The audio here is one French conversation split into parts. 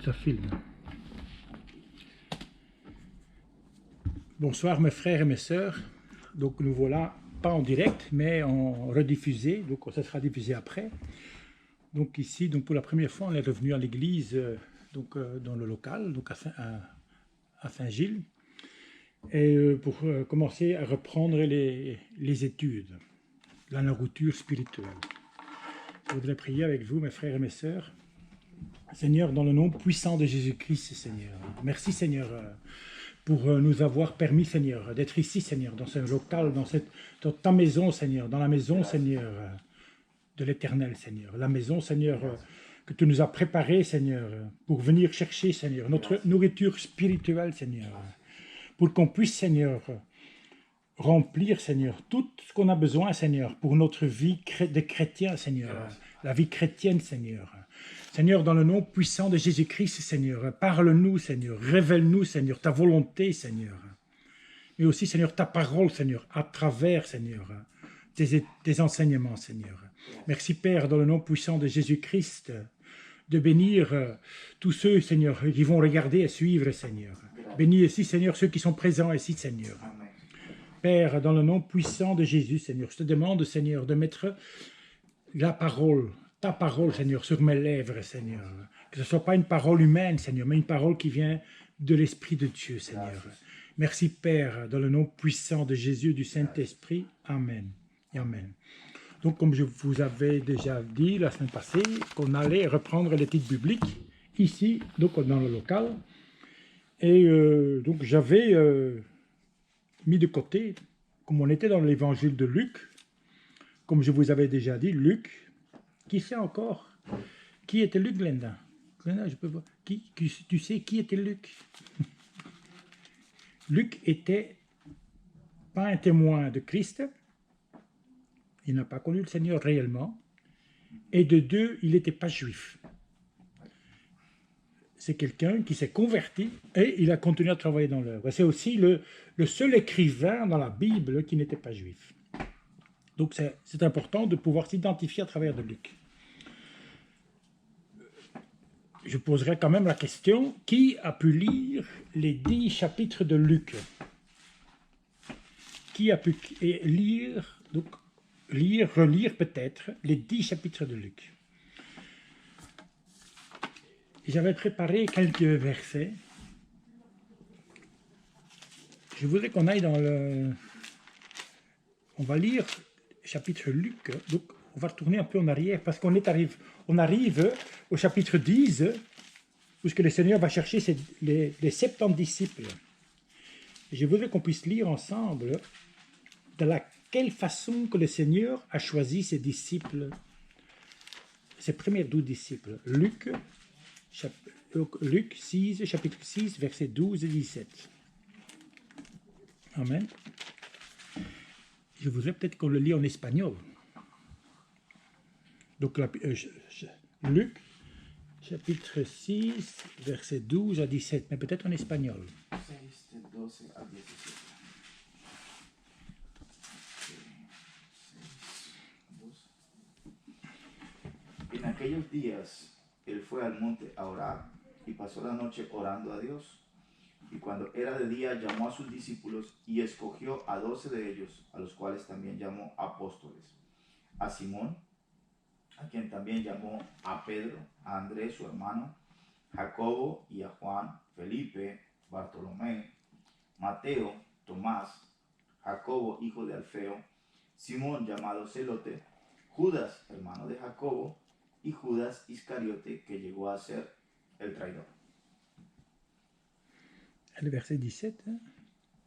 Ça filme. Bonsoir mes frères et mes sœurs. Donc nous voilà pas en direct mais en rediffusé, donc ça sera diffusé après. Donc ici, donc pour la première fois, on est revenu à l'église dans le local, donc à Saint-Gilles, et pour commencer à reprendre les études, la nourriture spirituelle. Je voudrais prier avec vous, mes frères et mes sœurs. Seigneur, dans le nom puissant de Jésus-Christ, Seigneur, merci Seigneur pour nous avoir permis, Seigneur, d'être ici, Seigneur, dans ce local, dans ta maison, Seigneur, dans la maison, Seigneur, de l'Éternel, Seigneur, la maison, Seigneur, que tu nous as préparée, Seigneur, pour venir chercher, Seigneur, notre nourriture spirituelle, Seigneur, pour qu'on puisse, Seigneur, remplir, Seigneur, tout ce qu'on a besoin, Seigneur, pour notre vie de chrétien, Seigneur, la vie chrétienne, Seigneur. Seigneur, dans le nom puissant de Jésus-Christ, Seigneur, parle-nous, Seigneur, révèle-nous, Seigneur, ta volonté, Seigneur, mais aussi, Seigneur, ta parole, Seigneur, à travers, Seigneur, tes enseignements, Seigneur. Merci, Père, dans le nom puissant de Jésus-Christ, de bénir tous ceux, Seigneur, qui vont regarder et suivre, Seigneur. Bénis aussi, Seigneur, ceux qui sont présents ici, Seigneur. Père, dans le nom puissant de Jésus, Seigneur, je te demande, Seigneur, de mettre la parole, ta parole, Seigneur, sur mes lèvres, Seigneur. Que ce ne soit pas une parole humaine, Seigneur, mais une parole qui vient de l'Esprit de Dieu, Seigneur. Merci, Père, dans le nom puissant de Jésus, du Saint-Esprit. Amen. Et Amen. Donc, comme je vous avais déjà dit la semaine passée, qu'on allait reprendre les titres bibliques, ici, donc dans le local. Et donc, j'avais mis de côté, comme on était dans l'évangile de Luc, comme je vous avais déjà dit, Luc, qui sait encore qui était Luc, Glenda? Glenda, je peux voir. Tu sais qui était Luc? Luc était pas un témoin de Christ, il n'a pas connu le Seigneur réellement, et de deux, il n'était pas juif. C'est quelqu'un qui s'est converti et il a continué à travailler dans l'œuvre. C'est aussi le seul écrivain dans la Bible qui n'était pas juif. Donc c'est important de pouvoir s'identifier à travers de Luc. Je poserai quand même la question, qui a pu lire les 10 chapitres de Luc? Qui a pu lire, donc relire peut-être les 10 chapitres de Luc? J'avais préparé quelques versets. Je voudrais qu'on aille dans le... On va lire chapitre Luc, donc on va retourner un peu en arrière, parce qu'on arrive au chapitre 10, où le Seigneur va chercher les 70 disciples. Et je voudrais qu'on puisse lire ensemble de quelle façon que le Seigneur a choisi ses disciples, ses premiers 12 disciples. Luc 6, chapitre 6, versets 12 et 17. Amen. Je voudrais peut-être qu'on le lit en espagnol. Donc, Luc, chapitre 6, versets 12 à 17, mais peut-être en espagnol. 6, de 12 a 17. En aquellos días, él fue al monte a orar y pasó la noche orando a Dios. Y cuando era de día llamó a sus discípulos y escogió a 12 de ellos, a los cuales también llamó apóstoles. A Simón, a quien también llamó a Pedro, a Andrés su hermano, Jacobo y a Juan, Felipe, Bartolomé, Mateo, Tomás, Jacobo hijo de Alfeo, Simón llamado Celote, Judas hermano de Jacobo y Judas Iscariote, que llegó a ser el traidor. Le verset 17.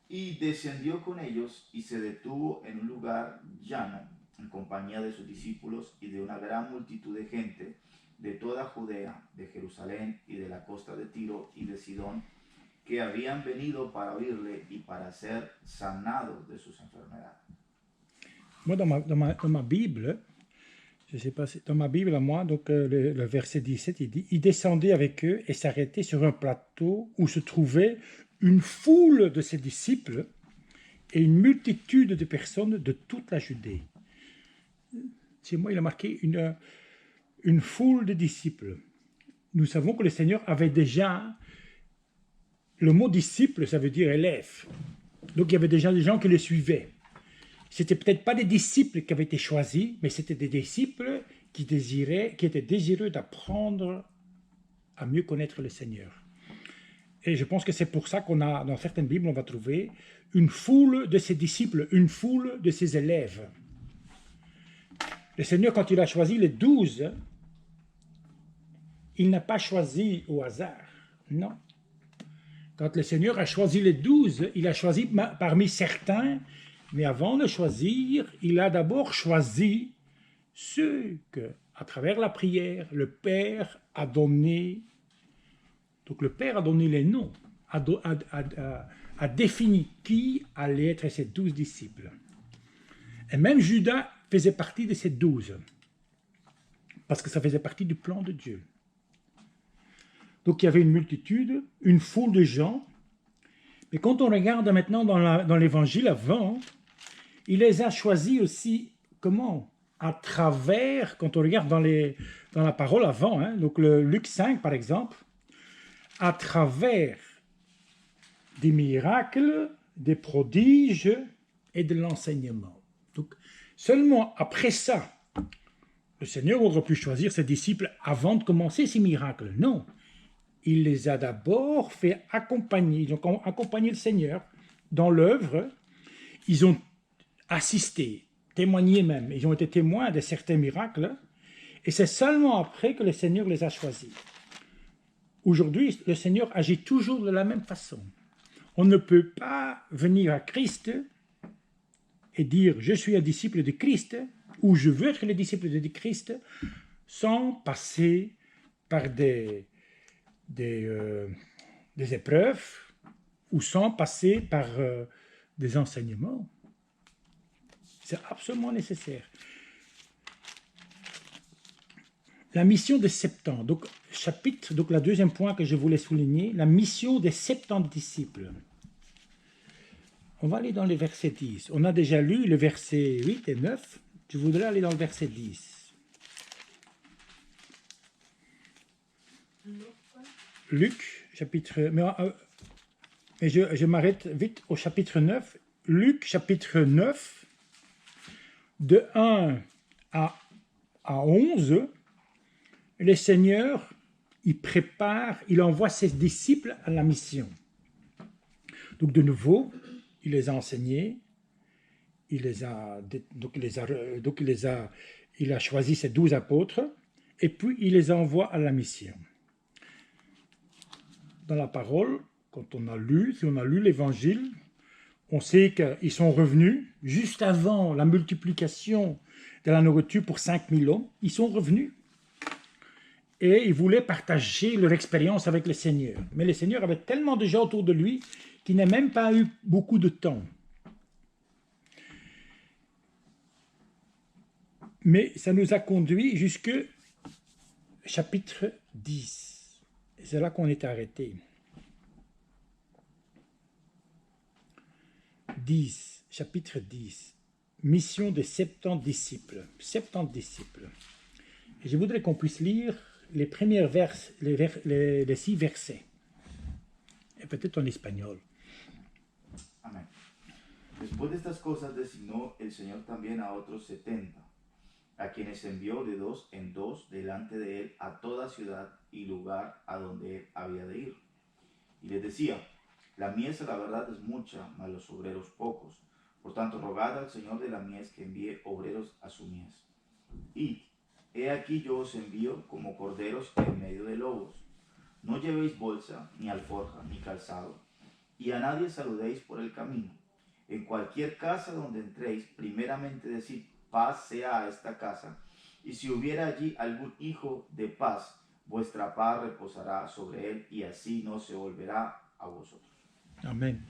Y descendió con ellos y se detuvo en un lugar llano, en compañía de sus discípulos y de una gran multitud de gente de toda Judea, de Jerusalén y de la costa de Tiro y de Sidón, que habían venido para oírle y para ser sanados de sus enfermedades. Moi, dans ma Bible, je sais pas, dans ma Bible à moi, donc le verset 17, il dit « Il descendait avec eux et s'arrêtait sur un plateau où se trouvait une foule de ses disciples et une multitude de personnes de toute la Judée. » Chez moi, il a marqué une foule de disciples. nous savons que le Seigneur avait déjà, le mot disciple, ça veut dire élève. Donc il y avait déjà des gens qui le suivaient. C'était peut-être pas des disciples qui avaient été choisis, mais c'était des disciples qui étaient désireux d'apprendre à mieux connaître le Seigneur. Et je pense que c'est pour ça qu'on a, dans certaines Bibles, on va trouver une foule de ses disciples, une foule de ses élèves. Le Seigneur, quand il a choisi les 12, il n'a pas choisi au hasard, non. Quand le Seigneur a choisi les 12, il a choisi parmi certains, mais avant de choisir, il a d'abord choisi ceux que, à travers la prière, le Père a donné. Donc le Père a donné les noms, a défini qui allait être ses 12 disciples. Et même Judas faisait partie de ces 12, parce que ça faisait partie du plan de Dieu. Donc il y avait une multitude, une foule de gens. Mais quand on regarde maintenant dans l'évangile avant, il les a choisis aussi, comment? À travers, quand on regarde dans la parole avant, hein, donc le Luc 5 par exemple, à travers des miracles, des prodiges et de l'enseignement. Donc seulement après ça, le Seigneur aurait pu choisir ses disciples avant de commencer ces miracles. Non. Il les a d'abord fait accompagner, ils ont accompagné le Seigneur dans l'œuvre, ils ont assisté, témoigné même, ils ont été témoins de certains miracles, et c'est seulement après que le Seigneur les a choisis. Aujourd'hui, le Seigneur agit toujours de la même façon. On ne peut pas venir à Christ et dire « je suis un disciple de Christ » ou « je veux être le disciple de Christ » sans passer par des épreuves ou sans passer par des enseignements. C'est absolument nécessaire. La mission des 70, donc le deuxième point que je voulais souligner, la mission des 70 disciples. On va aller dans le verset 10. On a déjà lu le verset 8 et 9. Je voudrais aller dans le verset 10. Luc, chapitre... Mais je m'arrête vite au chapitre 9. Luc, chapitre 9, de 1 à 11, le Seigneur, il envoie ses disciples à la mission. Donc de nouveau, il les a enseignés, il a choisi ses 12 apôtres, et puis il les envoie à la mission. Dans la parole, si on a lu l'évangile, on sait qu'ils sont revenus juste avant la multiplication de la nourriture pour 5000 hommes. Ils sont revenus et ils voulaient partager leur expérience avec le Seigneur. Mais le Seigneur avait tellement de gens autour de lui qu'il n'a même pas eu beaucoup de temps. Mais ça nous a conduit jusqu'au chapitre 10. Et c'est là qu'on est arrêté. 10, chapitre 10. Mission des 70 disciples. 70 disciples. Et je voudrais qu'on puisse lire les premiers les 6 versets. Et peut-être en espagnol. Amén. Después de estas cosas designó el Señor también a otros 70, a quienes envió de dos en dos delante de él a toda ciudad y lugar a donde él había de ir. Y les decía, la mies a la verdad es mucha, mas los obreros pocos. Por tanto, rogad al Señor de la mies que envíe obreros a su mies. Y he aquí yo os envío como corderos en medio de lobos. No llevéis bolsa, ni alforja, ni calzado, y a nadie saludéis por el camino. En cualquier casa donde entréis, primeramente decid, paz sea a esta casa. Y si hubiera allí algún hijo de paz, vuestra paz reposará sobre él, y así no se volverá a vosotros. Amen.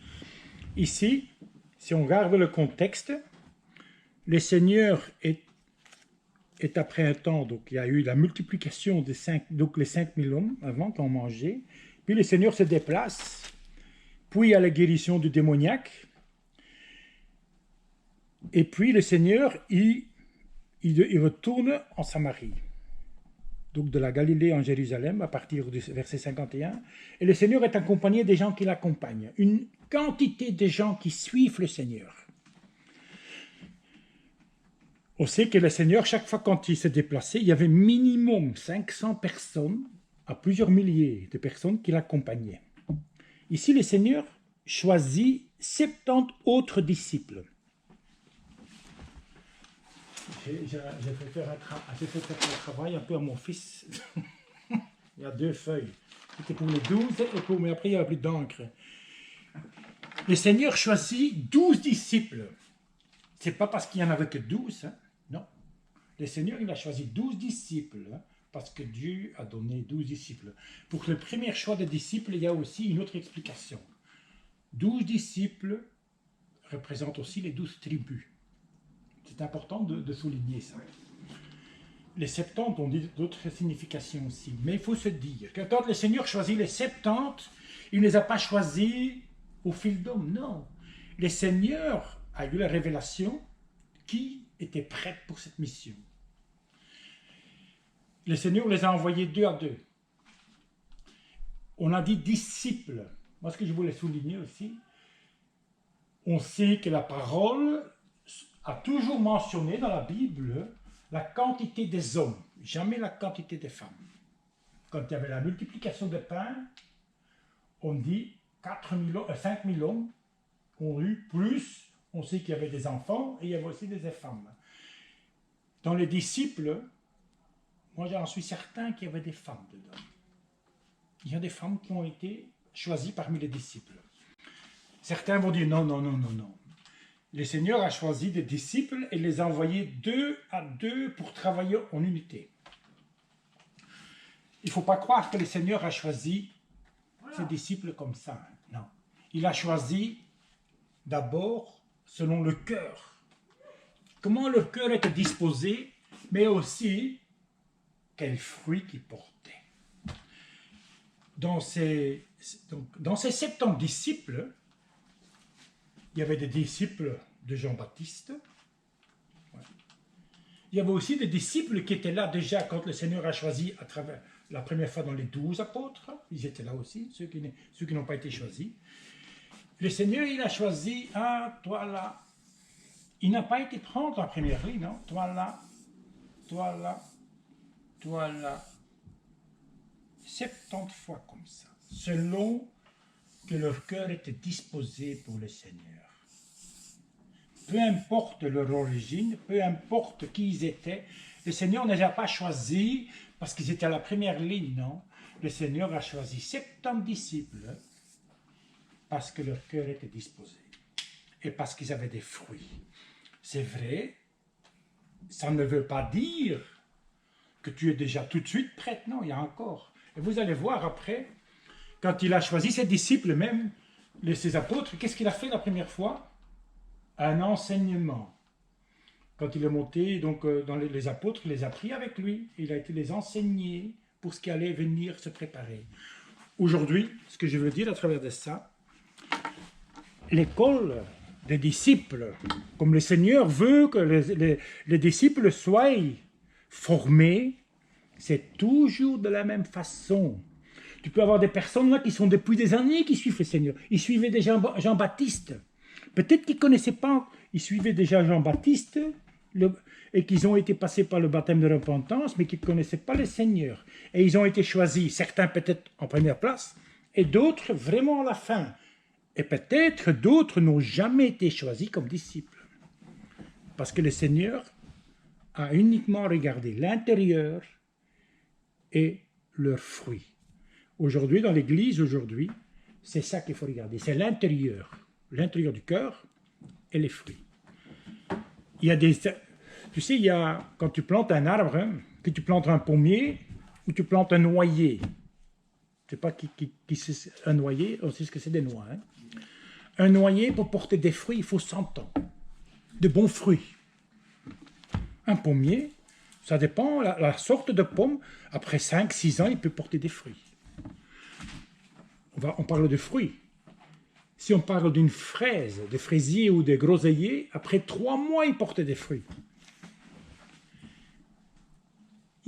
Ici, si on regarde le contexte, le Seigneur est après un temps, donc il y a eu la multiplication des les 5000 hommes avant qu'on mangeait, puis le Seigneur se déplace, puis il y a la guérison du démoniaque, et puis le Seigneur, il retourne en Samarie. donc de la Galilée en Jérusalem, à partir du verset 51. Et le Seigneur est accompagné des gens qui l'accompagnent. Une quantité de gens qui suivent le Seigneur. On sait que le Seigneur, chaque fois quand il s'est déplacé, il y avait minimum 500 personnes, à plusieurs milliers de personnes qui l'accompagnaient. Ici, le Seigneur choisit 70 autres disciples. J'ai fait faire un travail un peu à mon fils. Il y a 2 feuilles. C'était pour les 12, mais après il n'y avait plus d'encre. Le Seigneur choisit 12 disciples. Ce n'est pas parce qu'il n'y en avait que 12, hein. Non. Le Seigneur, il a choisi 12 disciples, hein, parce que Dieu a donné 12 disciples. Pour le premier choix des disciples, il y a aussi une autre explication. 12 disciples représentent aussi les 12 tribus. C'est important de souligner ça. Les 70 ont d'autres significations aussi. Mais il faut se dire que quand le Seigneur choisit les 70, il ne les a pas choisis au fil d'homme, non. Le Seigneur a eu la révélation qui était prête pour cette mission. Le Seigneur les a envoyés 2 à 2. On a dit disciples. Moi, ce que je voulais souligner aussi, on sait que la parole a toujours mentionné dans la Bible la quantité des hommes, jamais la quantité des femmes. Quand il y avait la multiplication des pains, on dit 5 000 hommes ont eu plus, on sait qu'il y avait des enfants et il y avait aussi des femmes. Dans les disciples, moi j'en suis certain qu'il y avait des femmes dedans. Il y a des femmes qui ont été choisies parmi les disciples. Certains vont dire non. Le Seigneur a choisi des disciples et les a envoyés 2 à 2 pour travailler en unité. Il ne faut pas croire que le Seigneur a choisi ses disciples comme ça. Non. Il a choisi d'abord selon le cœur. Comment le cœur était disposé, mais aussi quels fruits qu'il portait. Dans ces 70 disciples, il y avait des disciples de Jean-Baptiste. Il y avait aussi des disciples qui étaient là déjà quand le Seigneur a choisi à travers la première fois dans les 12 apôtres. Ils étaient là aussi, ceux qui n'ont pas été choisis. Le Seigneur, il a choisi, toi là. Il n'a pas été prendre la première ligne, non? Toi là, toi là, toi là. 70 fois comme ça, selon que leur cœur était disposé pour le Seigneur. Peu importe leur origine, peu importe qui ils étaient, le Seigneur ne les a pas choisis parce qu'ils étaient à la première ligne, non. Le Seigneur a choisi 70 disciples parce que leur cœur était disposé et parce qu'ils avaient des fruits. C'est vrai, ça ne veut pas dire que tu es déjà tout de suite prête, non, il y a encore. Et vous allez voir après, quand il a choisi ses disciples même, ses apôtres, qu'est-ce qu'il a fait la première fois? Un enseignement. Quand il est monté donc, dans les apôtres, il les a pris avec lui. Il a été les enseigner pour ce qui allait venir se préparer. Aujourd'hui, ce que je veux dire à travers de ça, l'école des disciples, comme le Seigneur veut que les disciples soient formés, c'est toujours de la même façon. Tu peux avoir des personnes là qui sont depuis des années qui suivent le Seigneur. Ils suivaient déjà Jean-Baptiste. Peut-être qu'ils ne connaissaient pas, ils suivaient déjà Jean-Baptiste et qu'ils ont été passés par le baptême de repentance, mais qu'ils ne connaissaient pas le Seigneur. Et ils ont été choisis, certains peut-être en première place, et d'autres vraiment à la fin. Et peut-être d'autres n'ont jamais été choisis comme disciples. Parce que le Seigneur a uniquement regardé l'intérieur et leurs fruits. Aujourd'hui, dans l'Église, c'est ça qu'il faut regarder. C'est l'intérieur du cœur et les fruits. Il y a tu sais, quand tu plantes un arbre, hein, que tu plantes un pommier ou tu plantes un noyer. Je ne sais pas qui c'est un noyer, on sait ce que c'est des noix. Hein. Un noyer, pour porter des fruits, il faut 100 ans. De bons fruits. Un pommier, ça dépend, la sorte de pomme, après 5-6 ans, il peut porter des fruits. On parle de fruits. Si on parle d'une fraise, de fraisier ou de groseillier, après 3 mois, il portait des fruits.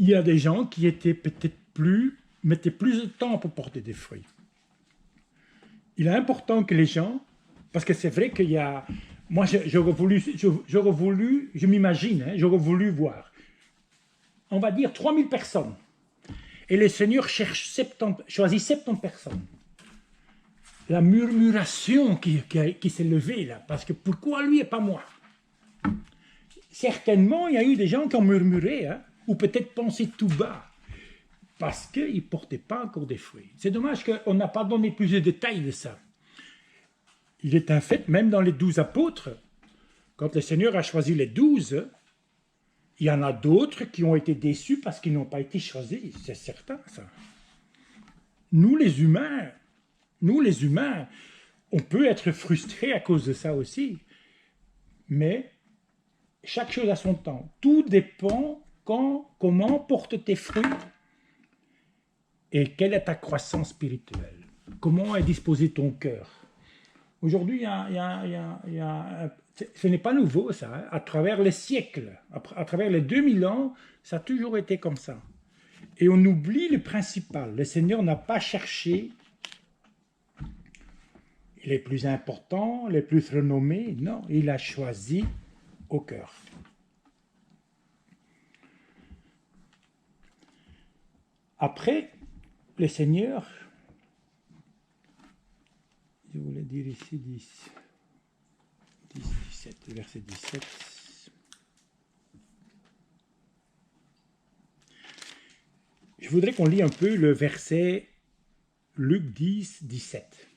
il y a des gens qui étaient peut-être mettaient plus de temps pour porter des fruits. Il est important que les gens, parce que c'est vrai qu'il y a, moi j'aurais voulu, je m'imagine, hein, j'aurais voulu voir, on va dire 3000 personnes, et le Seigneur choisit 70 personnes. La murmuration qui s'est levée là, parce que pourquoi lui et pas moi? Certainement, il y a eu des gens qui ont murmuré, hein, ou peut-être pensé tout bas, parce qu'ils ne portaient pas encore des fruits. C'est dommage qu'on n'a pas donné plus de détails de ça. Il est un fait, même dans les 12 apôtres, quand le Seigneur a choisi les 12, il y en a d'autres qui ont été déçus parce qu'ils n'ont pas été choisis, c'est certain ça. Nous les humains, on peut être frustrés à cause de ça aussi, mais chaque chose a son temps. Tout dépend comment portent tes fruits et quelle est ta croissance spirituelle. Comment est disposé ton cœur. Aujourd'hui, ce n'est pas nouveau ça. Hein. À travers les siècles, à travers les 2000 ans, ça a toujours été comme ça. Et on oublie le principal. Le Seigneur n'a pas cherché les plus importants, les plus renommés. Non, il a choisi au cœur. Après, le Seigneur, je voulais dire ici 17, verset 17. Je voudrais qu'on lit un peu le verset Luc 10, 17.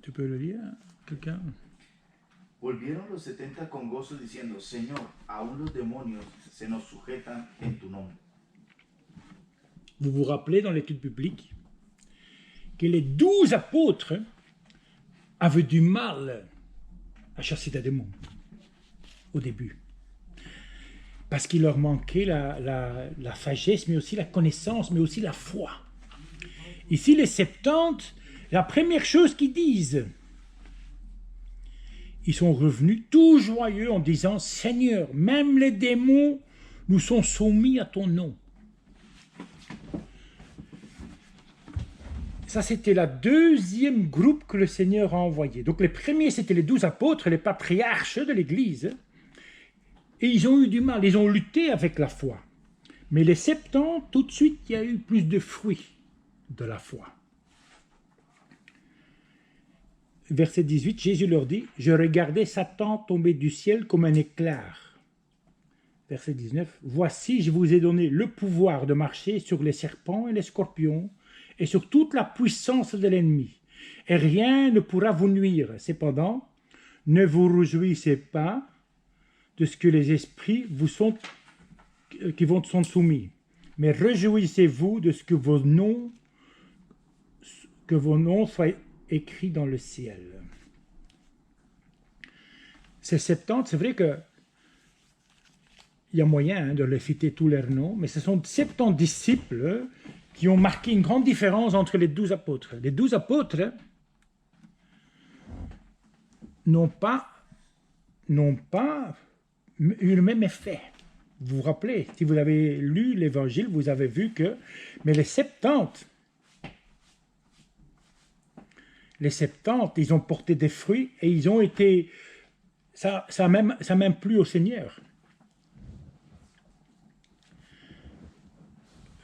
Tu peux le lire, quelqu'un? Volvieron los 70 con gozo diciendo, Señor, aún los demonios se nos sujetan en tu nombre. Vous vous rappelez dans l'étude biblique que les 12 apôtres avaient du mal à chasser des démons au début. Parce qu'il leur manquait la sagesse, mais aussi la connaissance, mais aussi la foi. Ici, les 70, la première chose qu'ils disent, ils sont revenus tout joyeux en disant, Seigneur, même les démons nous sont soumis à ton nom. Ça, c'était la deuxième groupe que le Seigneur a envoyé. Donc, les premiers, c'était les 12 apôtres, les patriarches de l'Église. Et ils ont eu du mal, ils ont lutté avec la foi. Mais les 70, tout de suite, il y a eu plus de fruits de la foi. Verset 18, Jésus leur dit, « Je regardais Satan tomber du ciel comme un éclair. » Verset 19, « Voici, je vous ai donné le pouvoir de marcher sur les serpents et les scorpions, et sur toute la puissance de l'ennemi. Et rien ne pourra vous nuire. Cependant, ne vous réjouissez pas de ce que les esprits qui vous sont soumis, mais réjouissez-vous de ce que vos noms soient écrits dans le ciel. » Ces 70, c'est vrai que il y a moyen de les citer tous leurs noms, mais ce sont 70 disciples qui ont marqué une grande différence entre les 12 apôtres. Les 12 apôtres n'ont pas eu le même effet. Vous vous rappelez, si vous avez lu l'Évangile, vous avez vu que, mais les 70, ils ont porté des fruits et ils ont été, ça même plu au Seigneur.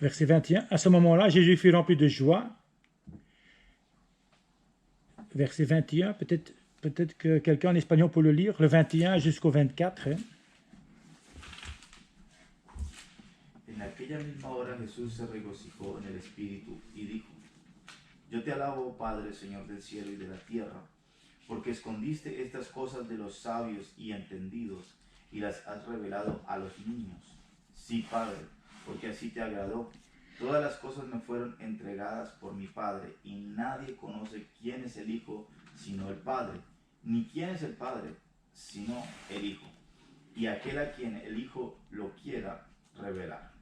Verset 21, à ce moment-là, Jésus fut rempli de joie. Verset 21, peut-être que quelqu'un en espagnol peut le lire, le 21 jusqu'au 24. En aquella misma hora Jesús se regocijó en el Espíritu y dijo, Yo te alabo, Padre, Señor del cielo y de la tierra, porque escondiste estas cosas de los sabios y entendidos y las has revelado a los niños. Sí, Padre, porque así te agradó. Todas las cosas me fueron entregadas por mi Padre, y nadie conoce quién es el Hijo sino el Padre, ni quién es el Padre sino el Hijo, y aquel a quien el Hijo lo quiera revelar.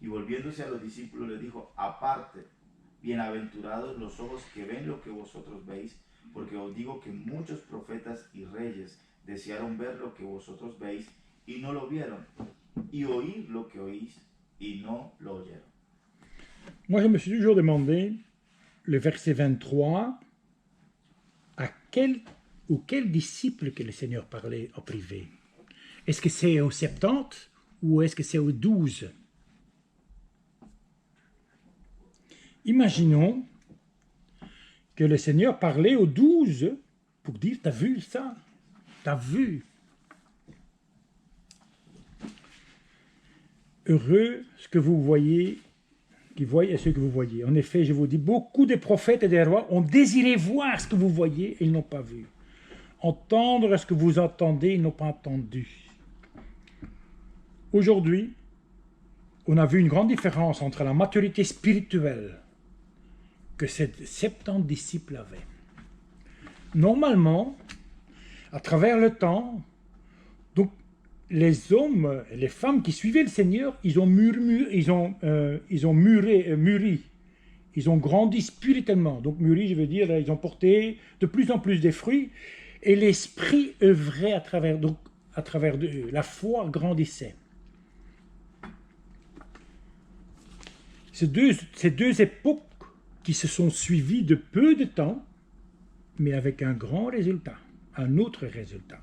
Y volviéndose a los discípulos les dijo, aparte, bienaventurados los ojos que ven lo que vosotros veis, porque os digo que muchos profetas y reyes desearon ver lo que vosotros veis y no lo vieron, y oír lo que oís y no lo oyeron. Moi, je me suis toujours demandé, le verset 23, à quel disciple que le Seigneur parlait en privé? Est-ce que c'est aux 70 ou est-ce que c'est aux 12? Imaginons que le Seigneur parlait aux 12 pour dire, t'as vu ça? T'as vu? Heureux ce que vous voyez, qui voient et ce que vous voyez. En effet, je vous dis, beaucoup de prophètes et des rois ont désiré voir ce que vous voyez et ils n'ont pas vu. Entendre ce que vous entendez, ils n'ont pas entendu. Aujourd'hui, on a vu une grande différence entre la maturité spirituelle que ces 70 disciples avaient. Normalement, à travers le temps, donc les hommes et les femmes qui suivaient le Seigneur, ils ont mûri, ils ont grandi spirituellement. Donc mûri, je veux dire, ils ont porté de plus en plus de fruits, et l'esprit œuvrait à travers d'eux. La foi grandissait. Ces deux époques qui se sont suivies de peu de temps, mais avec un grand résultat, un autre résultat.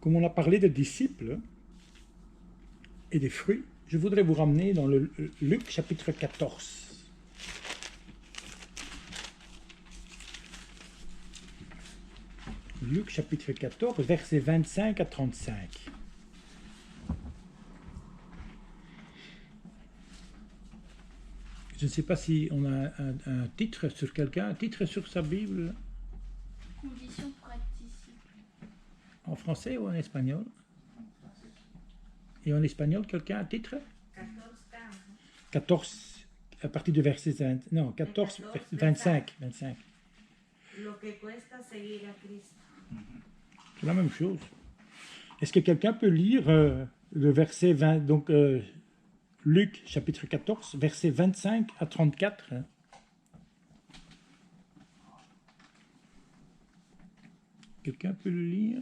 Comme on a parlé des disciples et des fruits, je voudrais vous ramener dans le Luc chapitre 14. Luc chapitre 14, versets 25 à 35. Je ne sais pas si on a un titre sur quelqu'un, un titre sur sa Bible. Conditions pour être disciple. En français ou en espagnol? Et en espagnol, quelqu'un a un titre? 14, à partir du verset 20, non, 14, 25. Lo que cuesta seguir a Cristo. C'est la même chose. Est-ce que quelqu'un peut lire le verset 20, donc Luc chapitre 14, verset 25 à 34? Quelqu'un peut le lire?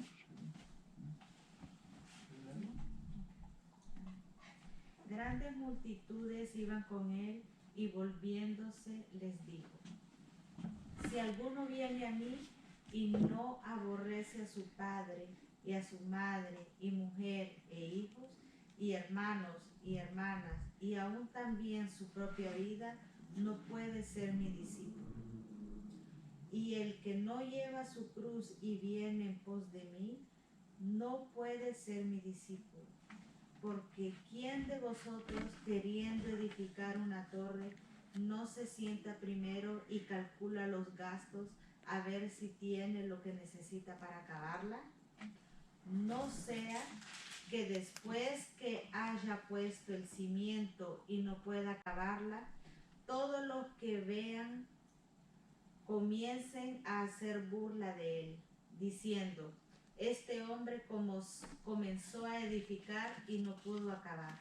Grandes multitudes iban con él y volviéndose les dijo, si alguno viene a mí y no aborrece a su padre y a su madre y mujer e hijos y hermanos y hermanas y aún también su propia vida, no puede ser mi discípulo. Y el que no lleva su cruz y viene en pos de mí, no puede ser mi discípulo. Porque ¿quién de vosotros, queriendo edificar una torre, no se sienta primero y calcula los gastos a ver si tiene lo que necesita para acabarla? No sea que después que haya puesto el cimiento y no pueda acabarla, todos los que vean comiencen a hacer burla de él, diciendo, este hombre comenzó a edificar y no pudo acabar.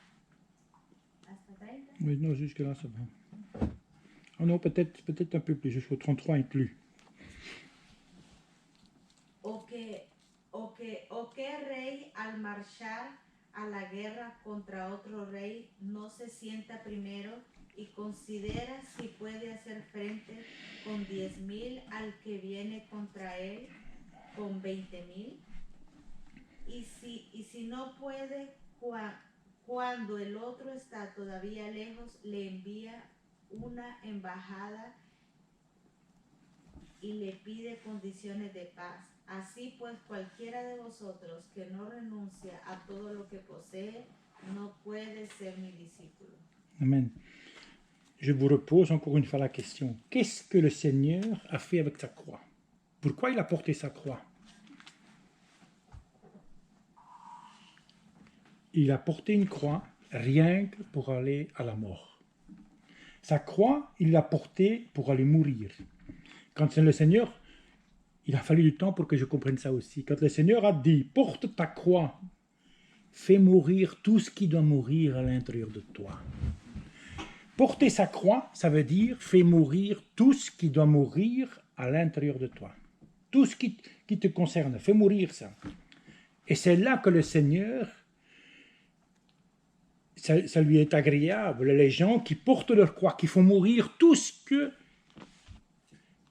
¿Hasta 30? Oui, non, jusque-là, ça va. Oh non, peut-être un peu plus, jusqu'au 33 inclus. ¿O qué rey al marchar a la guerra contra otro rey no se sienta primero y considera si puede hacer frente con 10,000 al que viene contra él con 20,000? Y si no puede, cuando el otro está todavía lejos, le envía una embajada y le pide condiciones de paz. Así pues, cualquiera de vosotros que no renuncia a todo lo que posee, no puede ser mi discípulo. Amen. Je vous repose encore une fois la question. Qu'est-ce que le Seigneur a fait avec sa croix? Pourquoi il a porté sa croix? Il a porté une croix rien que pour aller à la mort. Sa croix, il l'a portée pour aller mourir. Quand le Seigneur, il a fallu du temps pour que je comprenne ça aussi. Quand le Seigneur a dit, porte ta croix, fais mourir tout ce qui doit mourir à l'intérieur de toi. Porter sa croix, ça veut dire, fais mourir tout ce qui doit mourir à l'intérieur de toi. Tout ce qui te concerne, fais mourir ça. Et c'est là que le Seigneur, ça lui est agréable, les gens qui portent leur croix, qui font mourir tout ce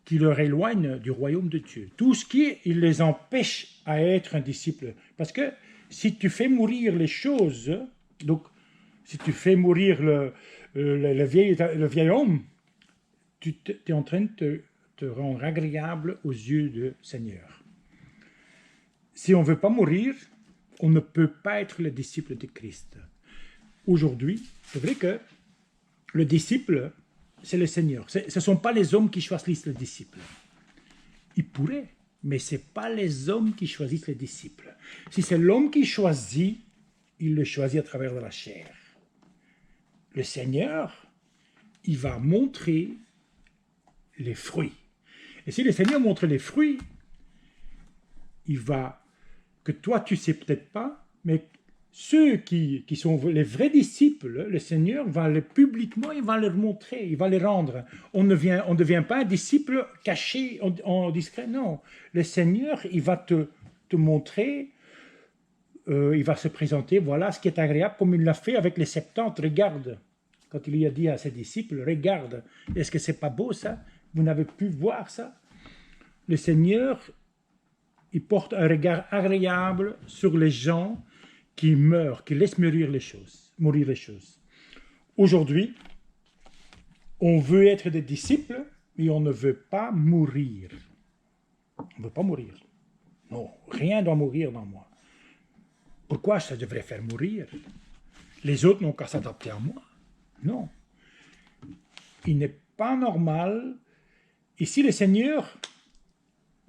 qui leur éloigne du royaume de Dieu, tout ce qui les empêche à être un disciple. Parce que si tu fais mourir les choses, donc si tu fais mourir le vieil homme, tu es en train de te rendre agréable aux yeux du Seigneur. Si on ne veut pas mourir, on ne peut pas être le disciple de Christ. Aujourd'hui, c'est vrai que le disciple, c'est le Seigneur. Ce ne sont pas les hommes qui choisissent le disciple. Ils pourraient, mais ce n'est pas les hommes qui choisissent les disciples. Si c'est l'homme qui choisit, il le choisit à travers de la chair. Le Seigneur, il va montrer les fruits. Et si le Seigneur montre les fruits, il va, que toi tu ne sais peut-être pas, mais ceux qui sont les vrais disciples, le Seigneur va les publiquement, il va leur montrer, il va les rendre. On ne devient pas un disciple caché, en discret, non. Le Seigneur, il va te montrer, il va se présenter, voilà ce qui est agréable, comme il l'a fait avec les 70, regarde. Quand il lui a dit à ses disciples, regarde, est-ce que c'est pas beau ça? Vous n'avez pu voir ça? Le Seigneur, il porte un regard agréable sur les gens qui meurent, qui laissent mourir les choses. Aujourd'hui, on veut être des disciples, mais on ne veut pas mourir. On ne veut pas mourir. Non, rien ne doit mourir dans moi. Pourquoi ça devrait faire mourir? Les autres n'ont qu'à s'adapter à moi. Non. Il n'est pas normal. Ici, le Seigneur,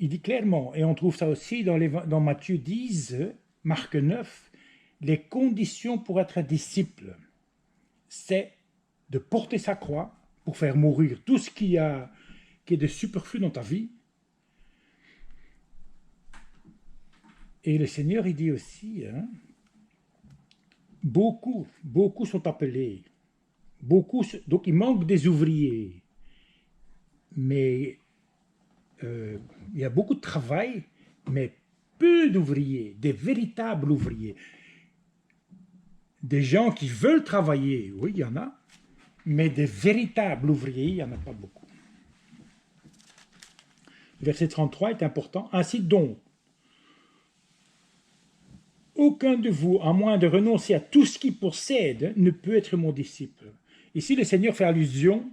il dit clairement, et on trouve ça aussi dans Matthieu 10, Marc 9, les conditions pour être un disciple, c'est de porter sa croix pour faire mourir tout ce qui est de superflu dans ta vie. Et le Seigneur, il dit aussi, beaucoup sont appelés, donc il manque des ouvriers, mais il y a beaucoup de travail, mais peu d'ouvriers, des véritables ouvriers. Des gens qui veulent travailler, oui, il y en a, mais des véritables ouvriers, il n'y en a pas beaucoup. Le verset 33 est important. Ainsi donc, aucun de vous, à moins de renoncer à tout ce qui possède, ne peut être mon disciple. Ici, le Seigneur fait allusion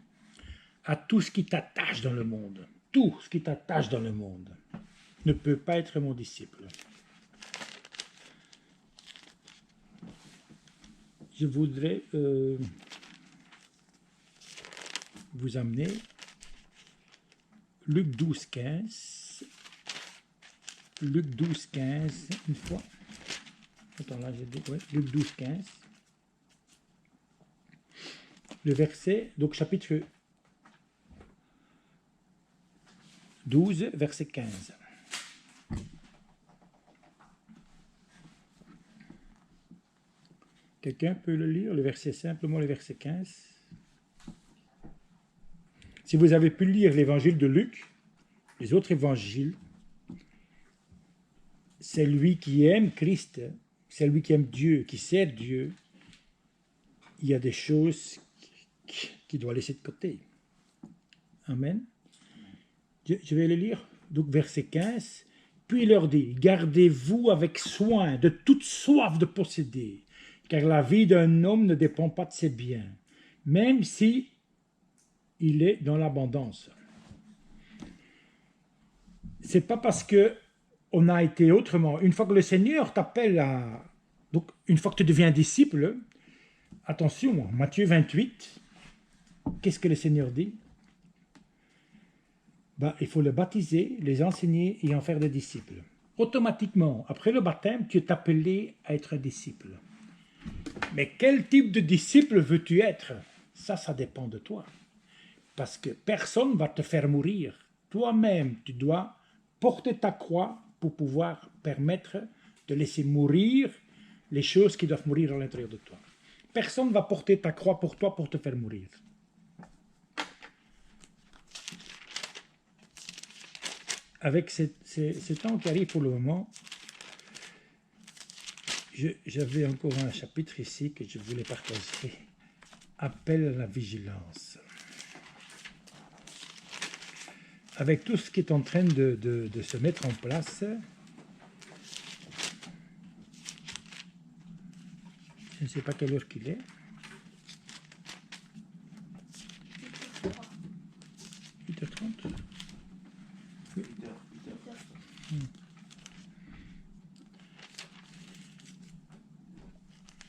à tout ce qui t'attache dans le monde. Tout ce qui t'attache dans le monde ne peut pas être mon disciple. Je voudrais vous amener Luc 12, 15. Luc 12, 15, une fois. Attends, là, j'ai dit, ouais, Luc 12, 15. Le verset, donc chapitre 12, verset 15. Quelqu'un peut le lire, le verset simplement, le verset 15. Si vous avez pu lire l'évangile de Luc, les autres évangiles, c'est lui qui aime Christ, c'est lui qui aime Dieu, qui sert Dieu. Il y a des choses qu'il doit laisser de côté. Amen. Je vais les lire. Donc, verset 15. Puis il leur dit, gardez-vous avec soin de toute soif de posséder, car la vie d'un homme ne dépend pas de ses biens, même si il est dans l'abondance. C'est pas parce que on a été autrement. Une fois que le Seigneur t'appelle à... Donc, une fois que tu deviens disciple, attention, Matthieu 28, qu'est-ce que le Seigneur dit? Il faut le baptiser, les enseigner et en faire des disciples. Automatiquement, après le baptême, tu es appelé à être un disciple. Mais quel type de disciple veux-tu être? Ça dépend de toi. Parce que personne ne va te faire mourir. toi-même, tu dois porter ta croix pour pouvoir permettre de laisser mourir les choses qui doivent mourir à l'intérieur de toi. Personne ne va porter ta croix pour toi pour te faire mourir. Avec ce temps qui arrive pour le moment, j'avais encore un chapitre ici que je voulais partager. Appel à la vigilance. Avec tout ce qui est en train de se mettre en place, je ne sais pas quelle heure qu'il est. 8h30.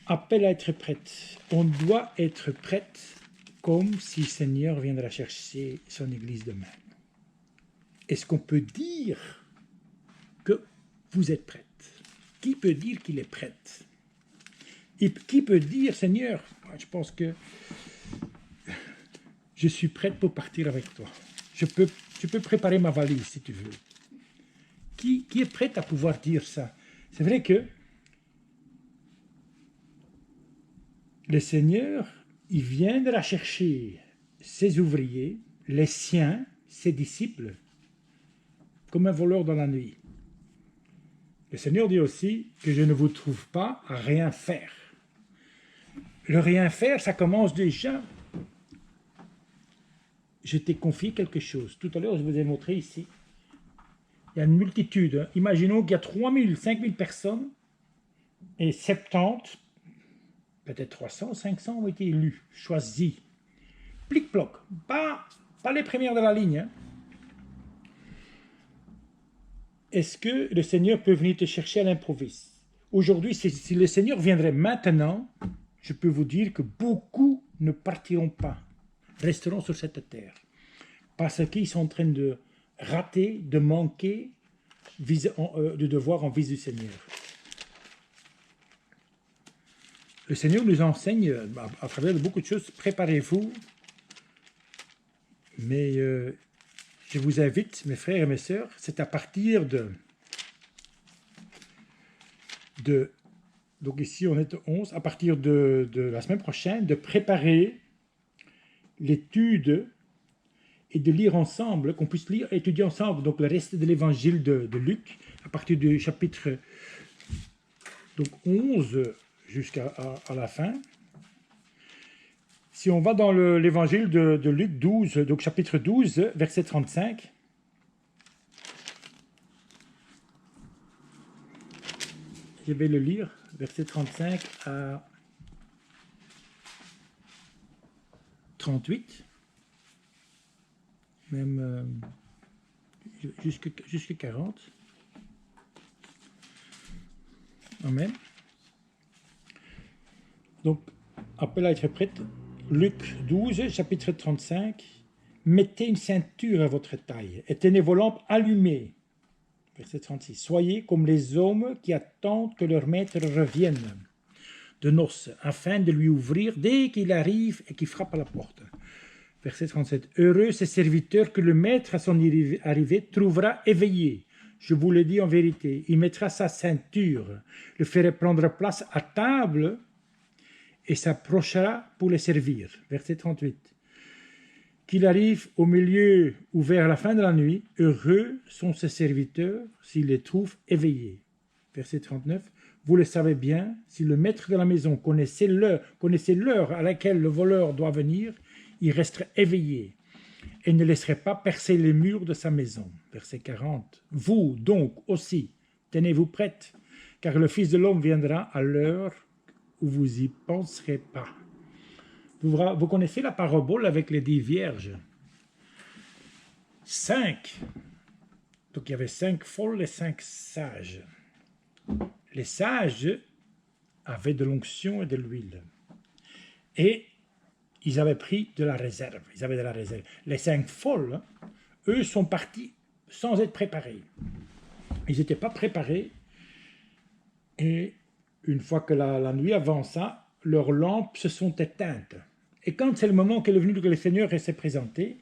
Appel à être prête. On doit être prête comme si le Seigneur viendra chercher son Église demain. Est-ce qu'on peut dire que vous êtes prête? Qui peut dire qu'il est prête? Et qui peut dire, Seigneur, je pense que je suis prête pour partir avec toi. Je peux préparer ma valise si tu veux. Qui est prête à pouvoir dire ça? C'est vrai que le Seigneur, il viendra chercher ses ouvriers, les siens, ses disciples, comme un voleur dans la nuit. Le Seigneur dit aussi que je ne vous trouve pas à rien faire. Le rien faire, ça commence déjà. Je t'ai confié quelque chose. Tout à l'heure, je vous ai montré ici. Il y a une multitude. Imaginons qu'il y a 3000, 5000 personnes et 70, peut-être 300, 500 ont été élus, choisis. Plic-ploc. Pas les premières de la ligne. Hein. Est-ce que le Seigneur peut venir te chercher à l'improviste? Aujourd'hui, si le Seigneur viendrait maintenant, je peux vous dire que beaucoup ne partiront pas, resteront sur cette terre, parce qu'ils sont en train de rater, de manquer de devoir en vis du Seigneur. Le Seigneur nous enseigne à travers beaucoup de choses, préparez-vous, mais je vous invite, mes frères et mes sœurs, c'est à partir donc ici on est au 11, à partir de la semaine prochaine, de préparer l'étude et de lire ensemble, qu'on puisse étudier ensemble donc le reste de l'évangile de Luc, à partir du chapitre donc 11 jusqu'à la fin. Si on va dans l'évangile de Luc 12, donc chapitre 12, verset 35, je vais le lire, verset 35 à 38, même jusqu'à 40. Amen. Donc, appel à être prête. Luc 12, chapitre 35. Mettez une ceinture à votre taille et tenez vos lampes allumées. Verset 36. Soyez comme les hommes qui attendent que leur maître revienne de noces, afin de lui ouvrir dès qu'il arrive et qu'il frappe à la porte. Verset 37. Heureux ces serviteurs que le maître à son arrivée trouvera éveillés. Je vous le dis en vérité, il mettra sa ceinture, le ferait prendre place à table et s'approchera pour les servir. Verset 38. Qu'il arrive au milieu ou vers la fin de la nuit, heureux sont ses serviteurs s'ils les trouvent éveillés. Verset 39. Vous le savez bien, si le maître de la maison connaissait l'heure à laquelle le voleur doit venir, il resterait éveillé et ne laisserait pas percer les murs de sa maison. Verset 40. Vous donc aussi, tenez-vous prêtes, car le Fils de l'homme viendra à l'heure où vous y penserez pas. Vous connaissez la parabole avec les 10 vierges. 5. Donc il y avait 5 folles et 5 sages. Les sages avaient de l'onction et de l'huile. Et ils avaient pris de la réserve. Ils avaient de la réserve. Les 5 folles, eux, sont partis sans être préparés. Ils n'étaient pas préparés. Et une fois que la nuit avança, leurs lampes se sont éteintes. Et quand c'est le moment qu'est venu que le Seigneur s'est présenté,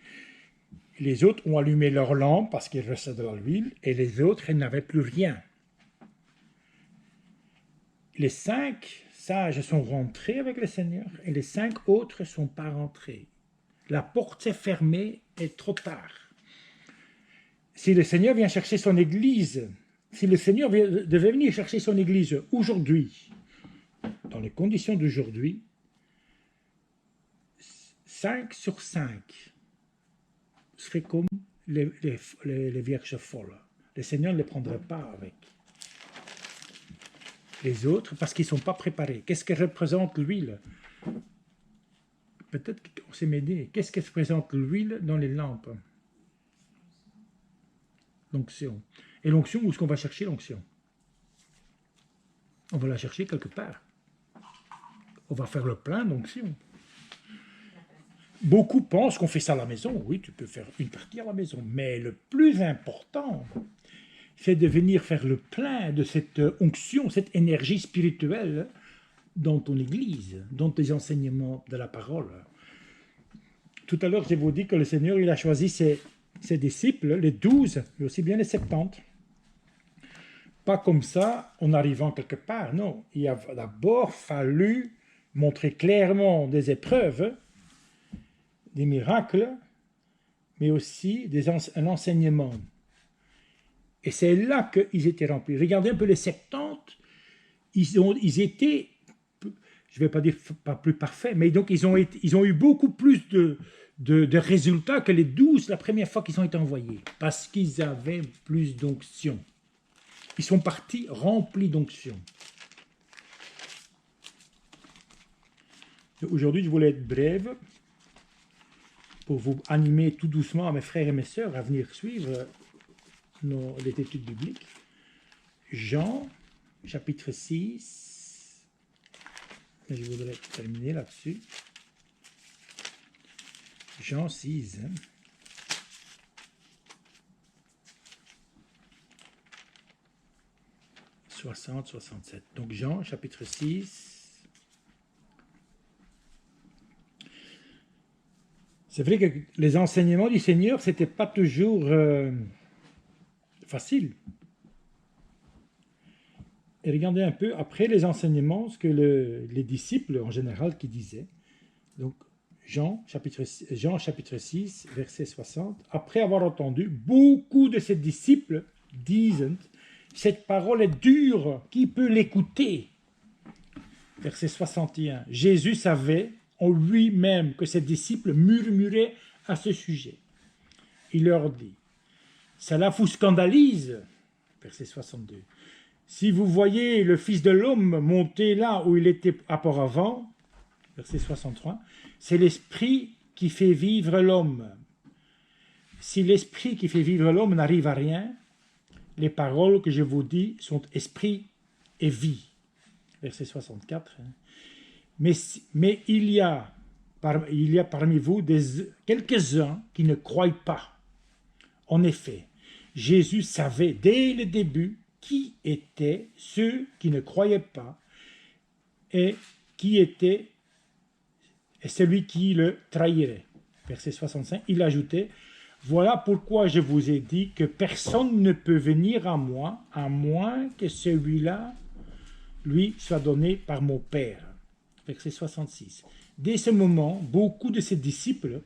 Les autres ont allumé leur lampe parce qu'il restait de l'huile, et les autres, ils n'avaient plus rien. Les 5 sages sont rentrés avec le Seigneur, et les 5 autres ne sont pas rentrés. La porte s'est fermée, et trop tard. Si le Seigneur vient chercher son Église, si le Seigneur devait venir chercher son Église aujourd'hui, dans les conditions d'aujourd'hui, 5 sur 5 seraient comme les vierges folles. Le Seigneur ne les prendrait pas avec les autres parce qu'ils ne sont pas préparés. Qu'est-ce que représente l'huile? Peut-être qu'on s'est m'aider. Qu'est-ce que représente l'huile dans les lampes? L'onction. Et l'onction, où est-ce qu'on va chercher l'onction? On va la chercher quelque part. On va faire le plein d'onction. Beaucoup pensent qu'on fait ça à la maison. Oui, tu peux faire une partie à la maison. Mais le plus important, c'est de venir faire le plein de cette onction, cette énergie spirituelle dans ton église, dans tes enseignements de la parole. Tout à l'heure, je vous dis que le Seigneur, il a choisi ses disciples, les 12, mais aussi bien les 70. Pas comme ça, en arrivant quelque part, non. Il a d'abord fallu montrer clairement des épreuves, des miracles, mais aussi un enseignement. Et c'est là qu'ils étaient remplis. Regardez un peu les 70, ils étaient, je ne vais pas dire pas plus parfaits, mais donc ils ont eu beaucoup plus de résultats que les 12 la première fois qu'ils ont été envoyés, parce qu'ils avaient plus d'onction. Ils sont partis remplis d'onction. Aujourd'hui, je voulais être brève pour vous animer tout doucement à mes frères et mes sœurs à venir suivre les études bibliques. Jean, chapitre 6. Je voudrais terminer là-dessus. Jean 6. 60, 67. Donc Jean, chapitre 6. C'est vrai que les enseignements du Seigneur, ce n'était pas toujours facile. Et regardez un peu après les enseignements, ce que les disciples en général qui disaient. Donc Jean, chapitre 6, verset 60. Après avoir entendu, beaucoup de ses disciples disent: cette parole est dure, qui peut l'écouter? Verset 61. Jésus savait en lui-même que ses disciples murmuraient à ce sujet. Il leur dit: cela vous scandalise? Verset 62. Si vous voyez le Fils de l'homme monter là où il était auparavant, verset 63, c'est l'Esprit qui fait vivre l'homme. Si l'Esprit qui fait vivre l'homme n'arrive à rien, les paroles que je vous dis sont esprit et vie. Verset 64. Mais il y a parmi vous quelques-uns qui ne croient pas. En effet, Jésus savait dès le début qui étaient ceux qui ne croyaient pas et qui était celui qui le trahirait. Verset 65, il ajoutait: voilà pourquoi je vous ai dit que personne ne peut venir à moi, à moins que celui-là lui soit donné par mon Père. Verset 66. Dès ce moment, beaucoup de ses disciples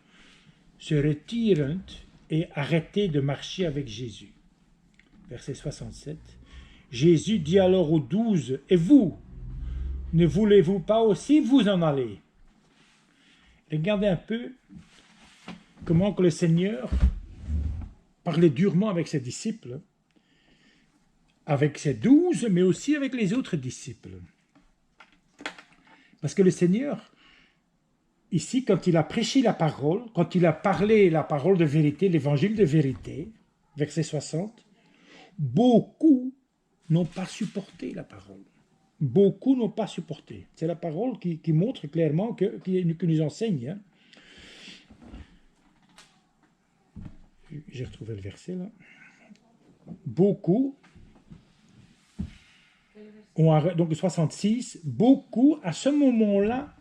se retirent et arrêtent de marcher avec Jésus. Verset 67. Jésus dit alors aux 12, et vous, ne voulez-vous pas aussi vous en aller? Regardez un peu comment que le Seigneur parlait durement avec ses disciples, avec ses 12, mais aussi avec les autres disciples. Parce que le Seigneur, ici, quand il a prêché la parole, quand il a parlé la parole de vérité, l'évangile de vérité, verset 60, beaucoup n'ont pas supporté la parole. Beaucoup n'ont pas supporté. C'est la parole qui montre clairement, qui nous enseigne. J'ai retrouvé le verset là. Beaucoup, donc 66, beaucoup à ce moment-là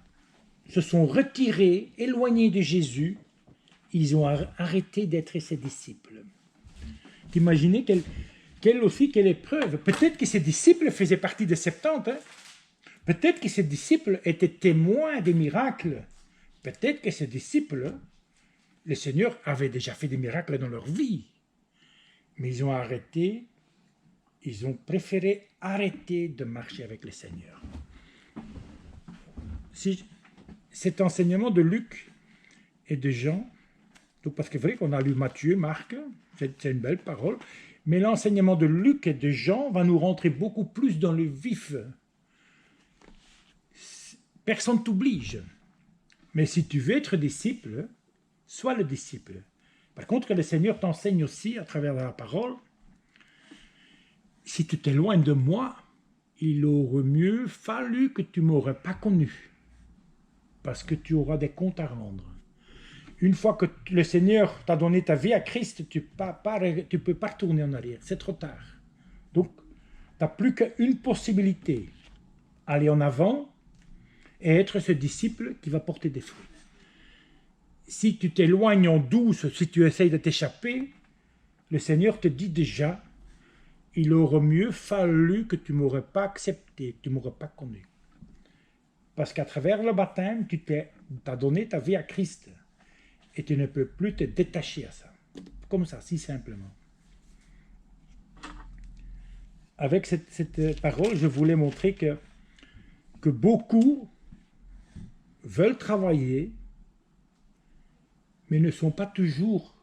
se sont retirés, éloignés de Jésus ils ont arrêté d'être ses disciples. T'imaginez quelle épreuve. Peut-être que ses disciples faisaient partie des 70. Hein? Peut-être que ses disciples étaient témoins des miracles. Peut-être que ses disciples, le Seigneur avait déjà fait des miracles dans leur vie. Mais ils ont arrêté, ils ont préféré arrêter de marcher avec le Seigneur. Si cet enseignement de Luc et de Jean, donc parce que c'est vrai qu'on a lu Matthieu, Marc, c'est une belle parole, mais l'enseignement de Luc et de Jean va nous rentrer beaucoup plus dans le vif. Personne ne t'oblige. Mais si tu veux être disciple, sois le disciple. Par contre, le Seigneur t'enseigne aussi à travers la parole, si tu t'éloignes de moi, il aurait mieux fallu que tu ne m'aurais pas connu, parce que tu auras des comptes à rendre. Une fois que le Seigneur t'a donné ta vie à Christ, tu ne peux pas retourner en arrière, c'est trop tard. Donc, tu n'as plus qu'une possibilité, aller en avant et être ce disciple qui va porter des fruits. Si tu t'éloignes en douce, si tu essayes de t'échapper, le Seigneur te dit déjà, il aurait mieux fallu que tu ne m'aurais pas accepté, que tu ne m'aurais pas connu. Parce qu'à travers le baptême, tu as donné ta vie à Christ. Et tu ne peux plus te détacher à ça. Comme ça, si simplement. Avec cette parole, je voulais montrer que beaucoup veulent travailler, mais ne sont pas toujours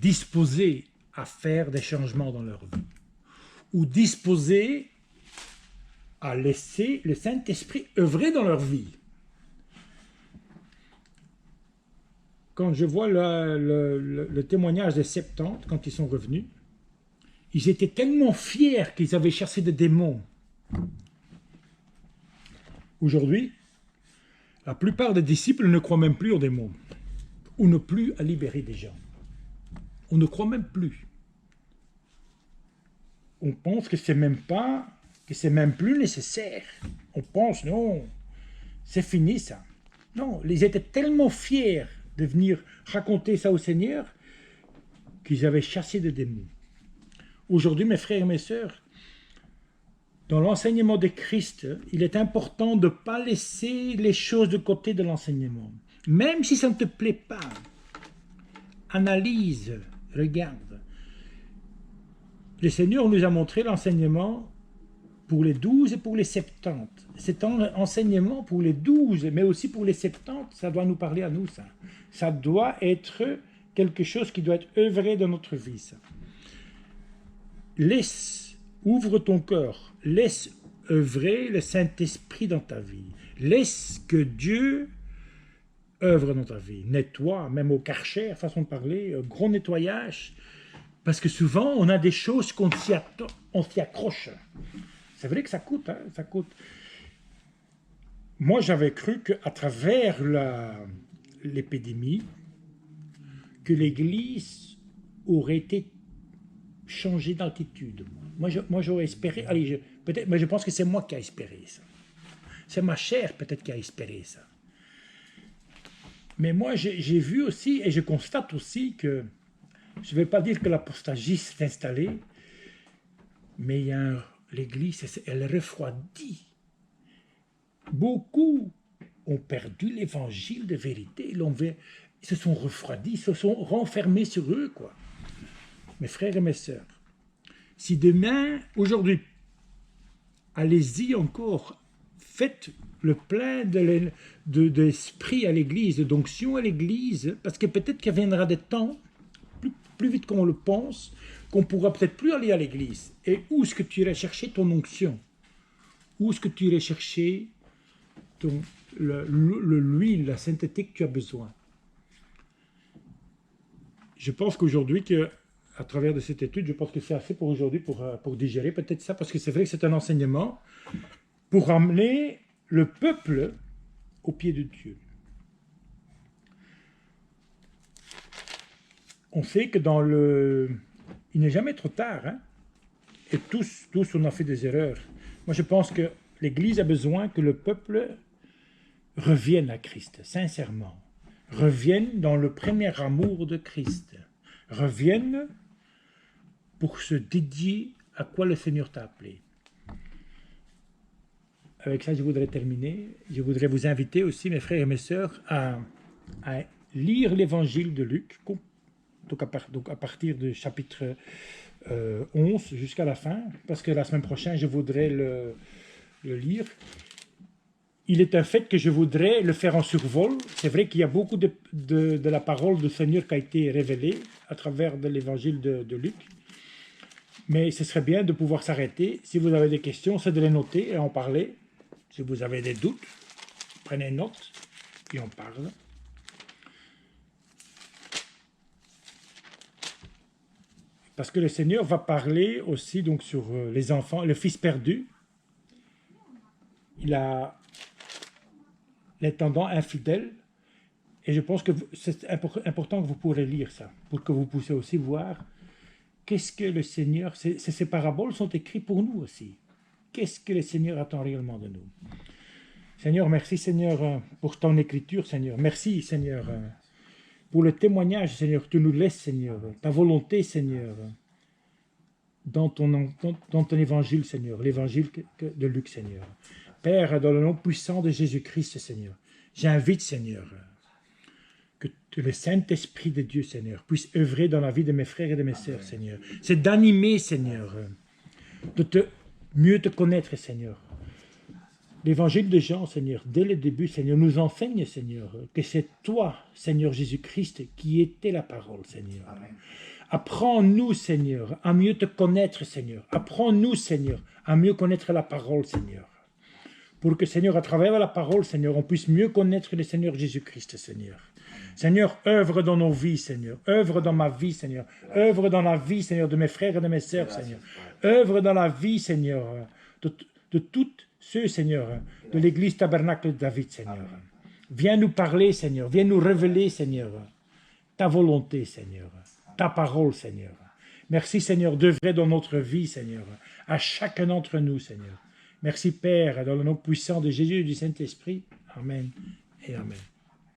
disposés à faire des changements dans leur vie. Ou disposés à laisser le Saint-Esprit œuvrer dans leur vie. Quand je vois le témoignage des 70, quand ils sont revenus, ils étaient tellement fiers qu'ils avaient chassé des démons. Aujourd'hui, la plupart des disciples ne croient même plus aux démons, ou ne plus à libérer des gens. On ne croit même plus. On pense que c'est même plus nécessaire. On pense, non, c'est fini ça. Non, ils étaient tellement fiers de venir raconter ça au Seigneur, qu'ils avaient chassé des démons. Aujourd'hui, mes frères et mes sœurs, dans l'enseignement de Christ, il est important de ne pas laisser les choses de côté de l'enseignement. Même si ça ne te plaît pas, analyse, regarde. Le Seigneur nous a montré l'enseignement pour les 12 et pour les 70. Cet enseignement pour les 12, mais aussi pour les 70, ça doit nous parler à nous, ça. Ça doit être quelque chose qui doit être œuvré dans notre vie, ça. Ouvre ton cœur, laisse œuvrer le Saint-Esprit dans ta vie. Laisse que Dieu œuvre dans ta vie. Nettoie, même au Karcher, façon de parler, gros nettoyage. Parce que souvent, on a des choses qu'on s'y accroche. C'est vrai que ça coûte, hein, ça coûte. Moi, j'avais cru qu'à travers l'épidémie, que l'Église aurait été changée d'altitude. Moi, j'aurais espéré, peut-être, mais je pense que c'est moi qui ai espéré ça. C'est ma chair peut-être qui a espéré ça. Mais moi, j'ai vu aussi, et je constate aussi que, je ne vais pas dire que l'apostasie s'est installée, mais l'Église, elle refroidit. Beaucoup ont perdu l'évangile de vérité, ils se sont refroidis, ils se sont renfermés sur eux, quoi. Mes frères et mes sœurs, si demain, aujourd'hui, allez-y encore, faites le plein d'esprit à l'Église, d'onction à l'Église, parce que peut-être qu'il viendra des temps, plus vite qu'on le pense, qu'on pourra peut-être plus aller à l'Église. Et où est-ce que tu irais chercher ton onction? Où est-ce que tu irais chercher l'huile, la sainteté que tu as besoin? Je pense qu'aujourd'hui, à travers de cette étude, je pense que c'est assez pour aujourd'hui pour digérer peut-être ça, parce que c'est vrai que c'est un enseignement pour amener le peuple au pied de Dieu. On sait que il n'est jamais trop tard, hein? Et tous on a fait des erreurs. Moi, je pense que l'Église a besoin que le peuple revienne à Christ, sincèrement. reviennent dans le premier amour de Christ, reviennent pour se dédier à quoi le Seigneur t'a appelé. Avec ça, je voudrais terminer. Je voudrais vous inviter aussi, mes frères et mes sœurs, à lire l'évangile de Luc, donc à partir du chapitre 11 jusqu'à la fin, parce que la semaine prochaine, je voudrais le lire. Il est un fait que je voudrais le faire en survol. C'est vrai qu'il y a beaucoup de la parole du Seigneur qui a été révélée à travers de l'évangile de Luc. Mais ce serait bien de pouvoir s'arrêter. Si vous avez des questions, c'est de les noter et en parler. Si vous avez des doutes, prenez note et on parle. Parce que le Seigneur va parler aussi donc, sur les enfants, le fils perdu. Il a l'intendant infidèle. Et je pense que c'est important que vous pourrez lire ça, pour que vous puissiez aussi voir qu'est-ce que le Seigneur... Ces paraboles sont écrites pour nous aussi. Qu'est-ce que le Seigneur attend réellement de nous? Seigneur, merci Seigneur pour ton écriture, Seigneur. Merci Seigneur pour le témoignage, Seigneur, que tu nous laisses, Seigneur. Ta volonté, Seigneur, dans ton évangile, Seigneur, l'évangile de Luc, Seigneur. Père, dans le nom puissant de Jésus-Christ, Seigneur, j'invite, Seigneur, que le Saint-Esprit de Dieu, Seigneur, puisse œuvrer dans la vie de mes frères et de mes sœurs, Seigneur. C'est d'animer, Seigneur, de mieux te connaître, Seigneur. L'évangile de Jean, Seigneur, dès le début, Seigneur, nous enseigne, Seigneur, que c'est toi, Seigneur Jésus-Christ, qui était la parole, Seigneur. Amen. Apprends-nous, Seigneur, à mieux te connaître, Seigneur. Apprends-nous, Seigneur, à mieux connaître la parole, Seigneur. Pour que, Seigneur, à travers la parole, Seigneur, on puisse mieux connaître le Seigneur Jésus-Christ, Seigneur. Seigneur, œuvre dans nos vies, Seigneur. Œuvre dans ma vie, Seigneur. Œuvre dans la vie, Seigneur, de mes frères et de mes sœurs, Seigneur. Œuvre dans la vie, Seigneur, de toutes ceux, Seigneur, de l'église tabernacle de David, Seigneur. Viens nous parler, Seigneur. Viens nous révéler, Seigneur, ta volonté, Seigneur. Ta parole, Seigneur. Merci, Seigneur, d'œuvrer dans notre vie, Seigneur, à chacun d'entre nous, Seigneur. Merci, Père, dans le nom puissant de Jésus et du Saint-Esprit. Amen et Amen.